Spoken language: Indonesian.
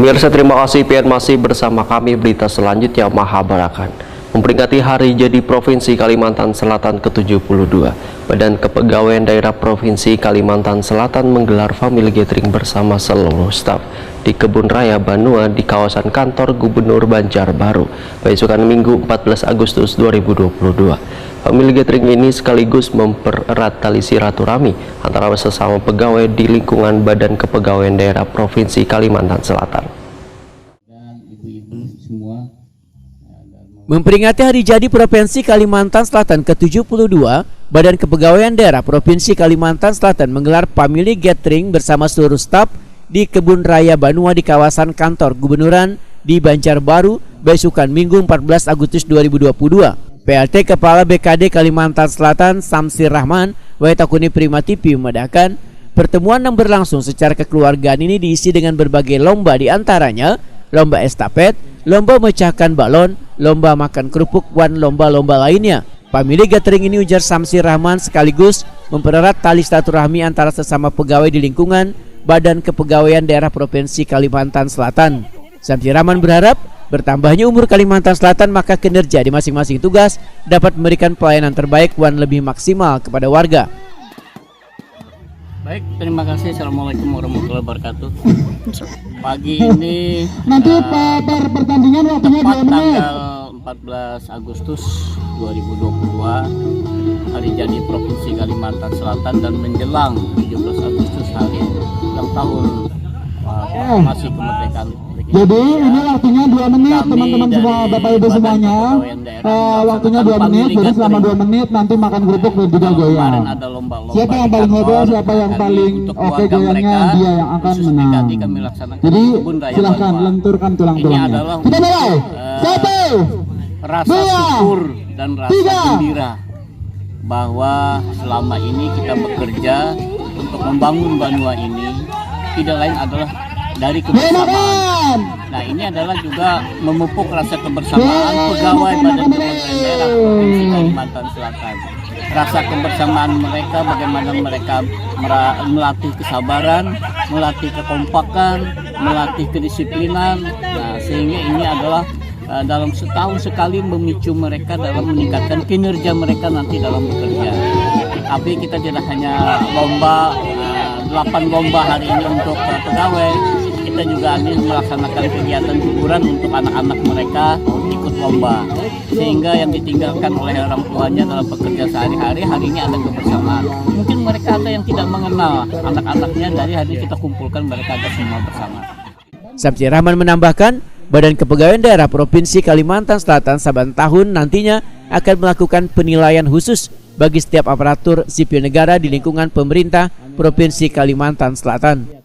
Pemirsa, terima kasih pian masih bersama kami. Berita selanjutnya, Mahabarakan. Memperingati Hari Jadi Provinsi Kalimantan Selatan ke-72, Badan Kepegawaian Daerah Provinsi Kalimantan Selatan menggelar family gathering bersama seluruh staf di Kebun Raya Banua di kawasan kantor Gubernur Banjarbaru, besokan Minggu 14 Agustus 2022. Family gathering ini sekaligus mempererat tali silaturahmi antara sesama pegawai di lingkungan Badan Kepegawaian Daerah Provinsi Kalimantan Selatan. Dan ibu-ibu semua. Memperingati Hari Jadi Provinsi Kalimantan Selatan ke-72, Badan Kepegawaian Daerah Provinsi Kalimantan Selatan menggelar family gathering bersama seluruh staf di Kebun Raya Banua di kawasan kantor Gubernuran di Banjarbaru, besokan Minggu 14 Agustus 2022. PLT Kepala BKD Kalimantan Selatan Samsir Rahman Waitakuni Prima TV memadakan pertemuan yang berlangsung secara kekeluargaan ini diisi dengan berbagai lomba, diantaranya lomba estafet, lomba memecahkan balon, lomba makan kerupuk, dan lomba-lomba lainnya. Family gathering ini, ujar Samsir Rahman, sekaligus mempererat tali silaturahmi antara sesama pegawai di lingkungan Badan Kepegawaian Daerah Provinsi Kalimantan Selatan. Samsir Rahman berharap bertambahnya umur Kalimantan Selatan, maka kinerja di masing-masing tugas dapat memberikan pelayanan terbaik dan lebih maksimal kepada warga. Baik, terima kasih. Assalamualaikum warahmatullahi wabarakatuh. Pagi ini nanti pertandingan waktunya 2 menit. Tanggal 14 Agustus 2022, Hari Jadi Provinsi Kalimantan Selatan, dan menjelang 17 Agustus hari ulang tahun masih kemerdekaan. Jadi ini waktunya 2 menit, teman-teman semua, Bapak Ibu semuanya. Waktunya 2 menit, jadi selama 2 menit nanti makan kerupuk dan juga goyang. Siapa yang paling heboh, siapa yang paling oke goyangnya, dia yang akan menang. Jadi silahkan lenturkan tulang-tulangnya. Kita mulai. 1, rasa syukur dan rasa gembira bahwa selama ini kita bekerja untuk membangun Banua ini tidak lain adalah dari kebersamaan. Nah, ini adalah juga memupuk rasa kebersamaan pegawai Badan Kepegawaian Daerah Provinsi Kalimantan Selatan. Rasa kebersamaan mereka, bagaimana mereka melatih kesabaran, melatih kekompakan, melatih kedisiplinan. Nah, sehingga ini adalah dalam setahun sekali memicu mereka dalam meningkatkan kinerja mereka nanti dalam bekerja. Tapi kita tidak hanya lomba, 8 lomba hari ini untuk pegawai. Kita juga ingin melaksanakan kegiatan hiburan untuk anak-anak mereka ikut lomba, sehingga yang ditinggalkan oleh orang tuanya dalam bekerja sehari-hari, hari ini ada kebersamaan. Mungkin mereka ada yang tidak mengenal anak-anaknya, dari hari kita kumpulkan mereka ada semua bersama. Samsir Rahman menambahkan, Badan Kepegawaian Daerah Provinsi Kalimantan Selatan saban tahun nantinya akan melakukan penilaian khusus bagi setiap aparatur sipil negara di lingkungan pemerintah Provinsi Kalimantan Selatan.